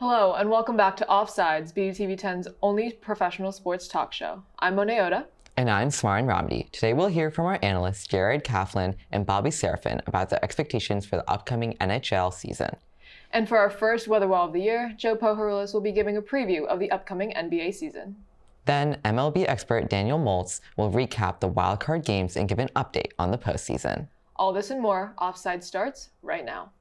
Hello, and welcome back to Offsides, BUTV10's only professional sports talk show. I'm Monet Oda. And I'm Smarin Ramdi. Today we'll hear from our analysts Jared Claflun and Bobby Serafin about the expectations for the upcoming NHL season. And for our first Weather Wall of the year, Joe Pohoryles will be giving a preview of the upcoming NBA season. Then MLB expert Daniel Multz will recap the wildcard games and give an update on the postseason. All this and more, Offside starts right now.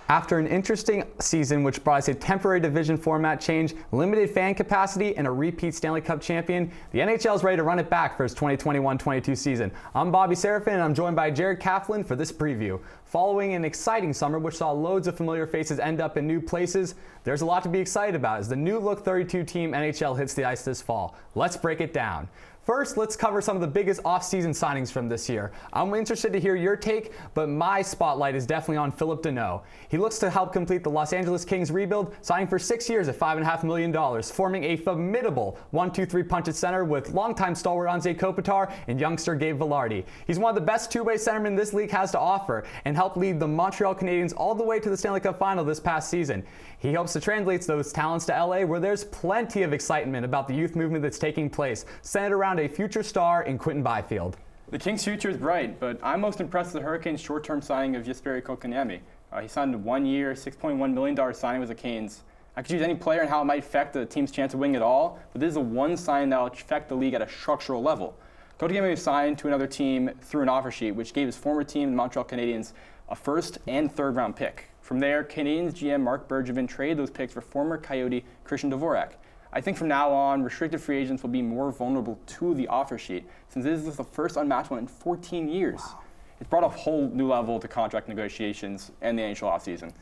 After an interesting season which brought us a temporary division format change, limited fan capacity, and a repeat Stanley Cup champion, the NHL is ready to run it back for its 2021-22 season. I'm Bobby Serafin, and I'm joined by Jared Claflun for this preview. Following an exciting summer which saw loads of familiar faces end up in new places, there's a lot to be excited about as the new look 32-team NHL hits the ice this fall. Let's break it down. First, let's cover some of the biggest off-season signings from this year. I'm interested to hear your take, but my spotlight is definitely on Phillip Danault. He looks to help complete the Los Angeles Kings rebuild, signing for 6 years at $5.5 million, forming a formidable 1-2-3 punch at center with longtime stalwart Anze Kopitar and youngster Gabe Vilardi. He's one of the best two-way centermen this league has to offer and helped lead the Montreal Canadiens all the way to the Stanley Cup final this past season. He hopes to translate those talents to LA, where there's plenty of excitement about the youth movement that's taking place, centered around a future star in Quinton Byfield. The Kings' future is bright, but I'm most impressed with the Hurricanes' short-term signing of JESPERI KOTKANIEMI. He signed a 1-year, $6.1 million signing with the Canes. I could choose any player and how it might affect the team's chance of winning it all, but this is the one sign that will affect the league at a structural level. KOTKANIEMI was signed to another team through an offer sheet, which gave his former team, the Montreal Canadiens, a first and third round pick. From there, Canadiens GM Marc Bergevin traded those picks for former Coyote Christian Dvorak. I think from now on, restricted free agents will be more vulnerable to the offer sheet, since this is the first unmatched one in 14 years. Wow. It's brought a whole new level to contract negotiations and the NHL offseason.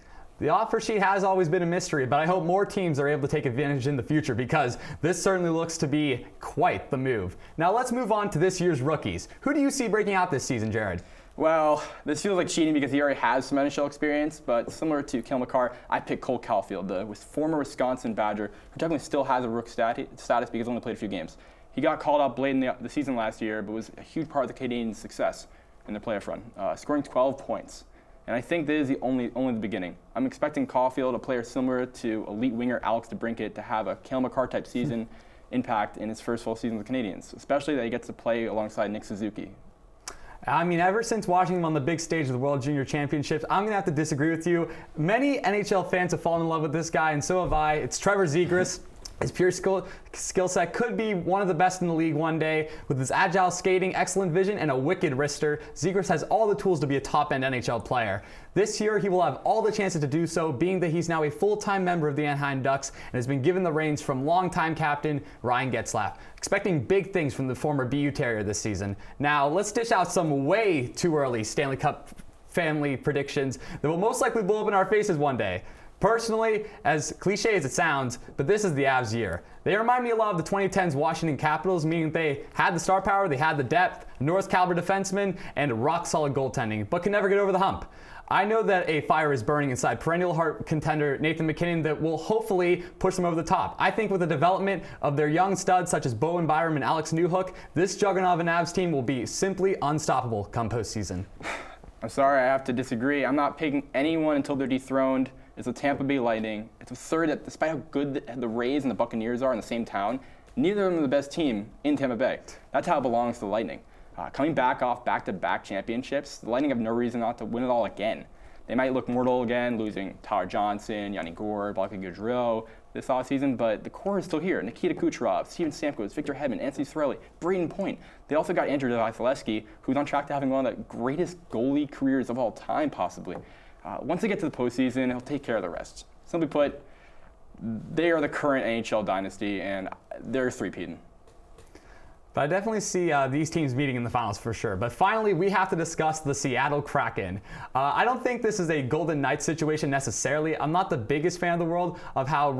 The offer sheet has always been a mystery, but I hope more teams are able to take advantage in the future because this certainly looks to be quite the move. Now let's move on to this year's rookies. Who do you see breaking out this season, Jared? Well, this feels like cheating because he already has some NHL experience, but similar to Cale Makar, I picked Cole Caulfield, the former Wisconsin Badger, who technically still has a rook status because he only played a few games. He got called up late in the season last year, but was a huge part of the Canadiens' success in their playoff run, scoring 12 points. And I think this is only the beginning. I'm expecting Caulfield, a player similar to elite winger Alex DeBrincat, to have a Cale Makar type season impact in his first full season with the Canadiens, especially that he gets to play alongside Nick Suzuki. I mean, ever since watching him on the big stage of the World Junior Championships, I'm going to have to disagree with you. Many NHL fans have fallen in love with this guy, and so have I. It's Trevor Zegras. His pure skill set could be one of the best in the league one day. With his agile skating, excellent vision, and a wicked wrister, Zegras has all the tools to be a top-end NHL player. This year, he will have all the chances to do so, being that he's now a full-time member of the Anaheim Ducks and has been given the reins from longtime captain Ryan Getzlaf. Expecting big things from the former BU Terrier this season. Now, let's dish out some way too early Stanley Cup family predictions that will most likely blow up in our faces one day. Personally, as cliche as it sounds, but this is the Avs year. They remind me a lot of the 2010s Washington Capitals, meaning they had the star power, they had the depth, North caliber defensemen, and rock-solid goaltending, but can never get over the hump. I know that a fire is burning inside perennial Hart contender Nathan MacKinnon that will hopefully push them over the top. I think with the development of their young studs such as Bowen Byram and Alex Newhook, this juggernaut of an Avs team will be simply unstoppable come postseason. I'm sorry, I have to disagree. I'm not picking anyone until they're dethroned. It's the Tampa Bay Lightning. It's absurd that despite how good the Rays and the Buccaneers are in the same town, neither of them are the best team in Tampa Bay. That's how it belongs to the Lightning. Coming back off back-to-back championships, the Lightning have no reason not to win it all again. They might look mortal again, losing Tyler Johnson, Yanni Gourde, Blake Gaudreau this offseason, but the core is still here. Nikita Kucherov, Steven Stamkos, Victor Hedman, Anthony Cirelli, Braden Point. They also got Andrew Vasilevsky, who's on track to having one of the greatest goalie careers of all time, possibly. Once they get to the postseason, he'll take care of the rest. Simply put, they are the current NHL dynasty, and they're three-peating. But I definitely see these teams meeting in the finals for sure. But finally, we have to discuss the Seattle Kraken. I don't think this is a Golden Knights situation necessarily. I'm not the biggest fan of the world of how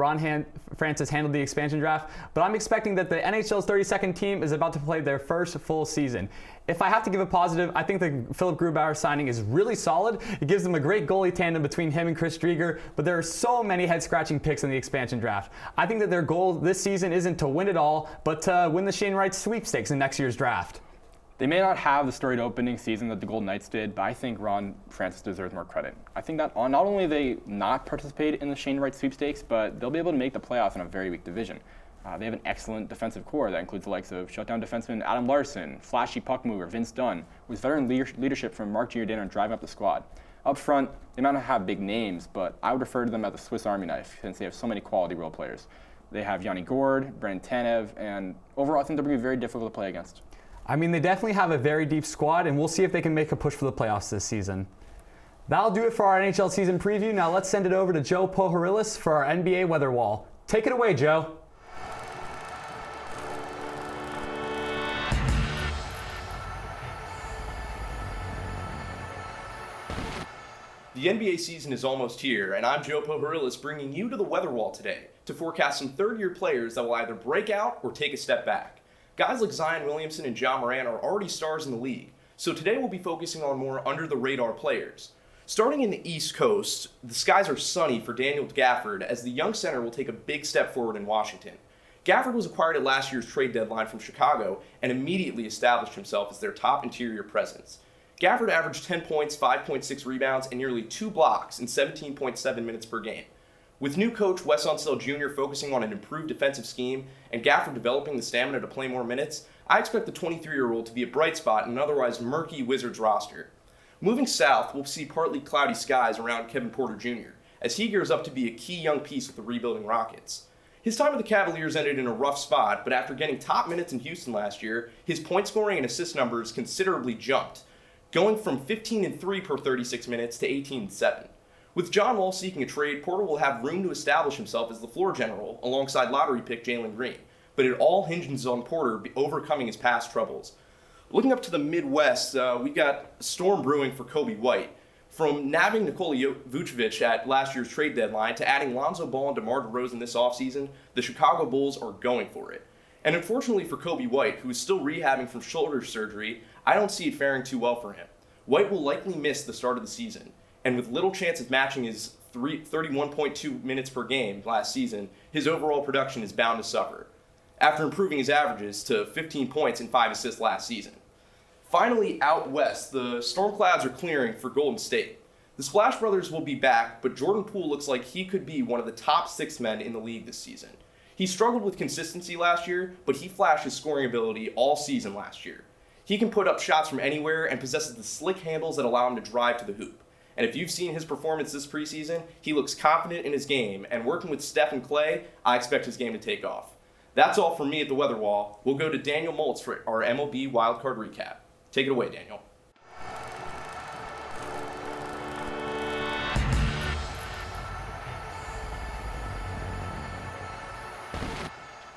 Francis handled the expansion draft, but I'm expecting that the NHL's 32nd team is about to play their first full season. If I have to give a positive, I think the Philip Grubauer signing is really solid. It gives them a great goalie tandem between him and Chris Driedger, but there are so many head-scratching picks in the expansion draft. I think that their goal this season isn't to win it all, but to win the Shane Wright sweepstakes in next year's draft. They may not have the storied opening season that the Golden Knights did, but I think Ron Francis deserves more credit. I think that not only they not participate in the Shane Wright sweepstakes, but they'll be able to make the playoffs in a very weak division. They have an excellent defensive core that includes the likes of shutdown defenseman Adam Larson, flashy puck mover Vince Dunn, with veteran leadership from Mark Giordano driving up the squad. Up front, they might not have big names, but I would refer to them as the Swiss Army knife since they have so many quality role players. They have Yanni Gourde, Brendan Tanev, and overall I think they'll be very difficult to play against. I mean, they definitely have a very deep squad, and we'll see if they can make a push for the playoffs this season. That'll do it for our NHL season preview. Now let's send it over to Joe Pohoryles for our NBA weather wall. Take it away, Joe. The NBA season is almost here, and I'm Joe Pohoryles bringing you to the weather wall today to forecast some third-year players that will either break out or take a step back. Guys like Zion Williamson and Ja Morant are already stars in the league, so today we'll be focusing on more under-the-radar players. Starting in the East Coast, the skies are sunny for Daniel Gafford as the young center will take a big step forward in Washington. Gafford was acquired at last year's trade deadline from Chicago and immediately established himself as their top interior presence. Gafford averaged 10 points, 5.6 rebounds, and nearly 2 blocks in 17.7 minutes per game. With new coach Wes Unseld Jr. focusing on an improved defensive scheme and Gafford developing the stamina to play more minutes, I expect the 23-year-old to be a bright spot in an otherwise murky Wizards roster. Moving south, we'll see partly cloudy skies around Kevin Porter Jr., as he gears up to be a key young piece with the rebuilding Rockets. His time with the Cavaliers ended in a rough spot, but after getting top minutes in Houston last year, his point scoring and assist numbers considerably jumped, going from 15-3 per 36 minutes to 18-7. With John Wall seeking a trade, Porter will have room to establish himself as the floor general alongside lottery pick Jalen Green, but it all hinges on Porter overcoming his past troubles. Looking up to the Midwest, we've got a storm brewing for Coby White. From nabbing Nikola Vucevic at last year's trade deadline to adding Lonzo Ball and DeMar DeRozan this offseason, the Chicago Bulls are going for it. And unfortunately for Coby White, who is still rehabbing from shoulder surgery, I don't see it faring too well for him. White will likely miss the start of the season, and with little chance of matching his 31.2 minutes per game last season, his overall production is bound to suffer, after improving his averages to 15 points and 5 assists last season. Finally, out west, the storm clouds are clearing for Golden State. The Splash Brothers will be back, but Jordan Poole looks like he could be one of the top 6 men in the league this season. He struggled with consistency last year, but he flashed his scoring ability all season last year. He can put up shots from anywhere and possesses the slick handles that allow him to drive to the hoop. And if you've seen his performance this preseason, he looks confident in his game, and working with Steph and Clay, I expect his game to take off. That's all from me at the Weather Wall. We'll go to Daniel Multz for our MLB Wildcard recap. Take it away, Daniel.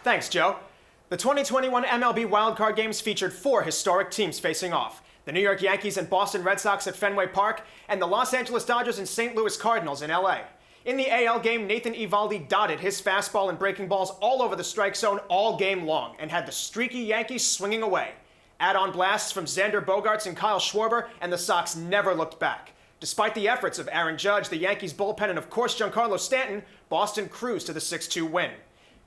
Thanks, Joe. The 2021 MLB Wildcard games featured 4 historic teams facing off. The New York Yankees and Boston Red Sox at Fenway Park, and the Los Angeles Dodgers and St. Louis Cardinals in LA. In the AL game, Nathan Eovaldi dotted his fastball and breaking balls all over the strike zone all game long and had the streaky Yankees swinging away. Add-on blasts from Xander Bogaerts and Kyle Schwarber, and the Sox never looked back. Despite the efforts of Aaron Judge, the Yankees bullpen, and of course Giancarlo Stanton, Boston cruised to the 6-2 win.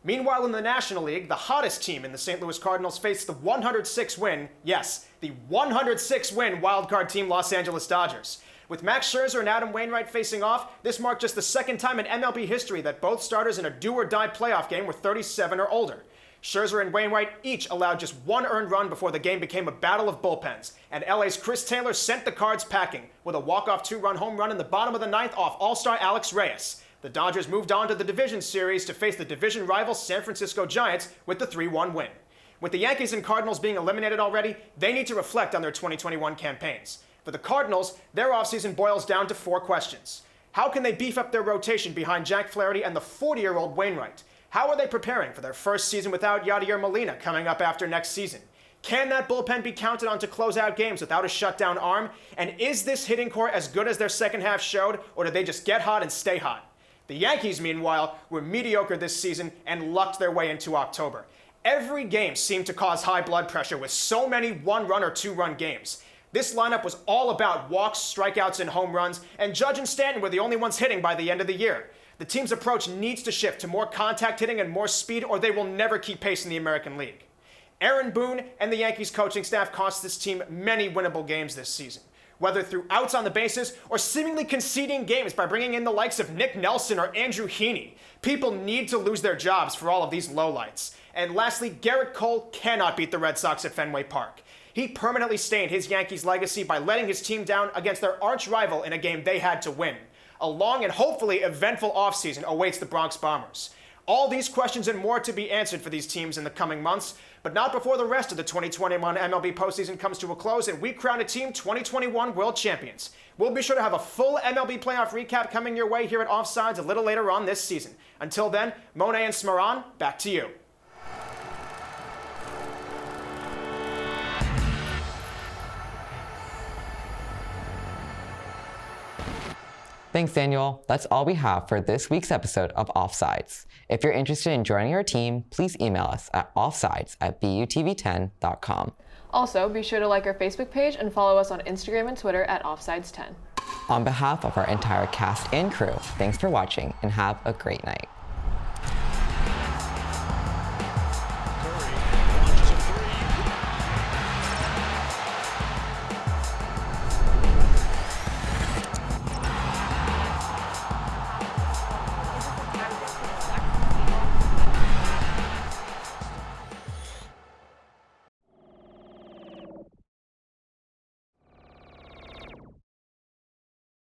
Meanwhile, in the National League, the hottest team in the St. Louis Cardinals faced the 106-win, yes, the 106-win wildcard team Los Angeles Dodgers. With Max Scherzer and Adam Wainwright facing off, this marked just the second time in MLB history that both starters in a do-or-die playoff game were 37 or older. Scherzer and Wainwright each allowed just 1 earned run before the game became a battle of bullpens, and LA's Chris Taylor sent the Cards packing with a walk-off 2-run home run in the bottom of the 9th off All-Star Alex Reyes. The Dodgers moved on to the division series to face the division rival San Francisco Giants with the 3-1 win. With the Yankees and Cardinals being eliminated already, they need to reflect on their 2021 campaigns. For the Cardinals, their offseason boils down to 4 questions. How can they beef up their rotation behind Jack Flaherty and the 40-year-old Wainwright? How are they preparing for their first season without Yadier Molina coming up after next season? Can that bullpen be counted on to close out games without a shutdown arm? And is this hitting core as good as their second half showed, or did they just get hot and stay hot? The Yankees, meanwhile, were mediocre this season and lucked their way into October. Every game seemed to cause high blood pressure with so many one-run or two-run games. This lineup was all about walks, strikeouts, and home runs, and Judge and Stanton were the only ones hitting by the end of the year. The team's approach needs to shift to more contact hitting and more speed, or they will never keep pace in the American League. Aaron Boone and the Yankees coaching staff cost this team many winnable games this season, whether through outs on the bases or seemingly conceding games by bringing in the likes of Nick Nelson or Andrew Heaney. People need to lose their jobs for all of these lowlights. And lastly, Garrett Cole cannot beat the Red Sox at Fenway Park. He permanently stained his Yankees legacy by letting his team down against their arch rival in a game they had to win. A long and hopefully eventful offseason awaits the Bronx Bombers. All these questions and more to be answered for these teams in the coming months, but not before the rest of the 2021 MLB postseason comes to a close and we crown a team 2021 World Champions. We'll be sure to have a full MLB playoff recap coming your way here at Offsides a little later on this season. Until then, Monet and Smaran, back to you. Thanks, Daniel. That's all we have for this week's episode of Offsides. If you're interested in joining our team, please email us at offsides@butv10.com. Also, be sure to like our Facebook page and follow us on Instagram and Twitter at Offsides10. On behalf of our entire cast and crew, thanks for watching and have a great night.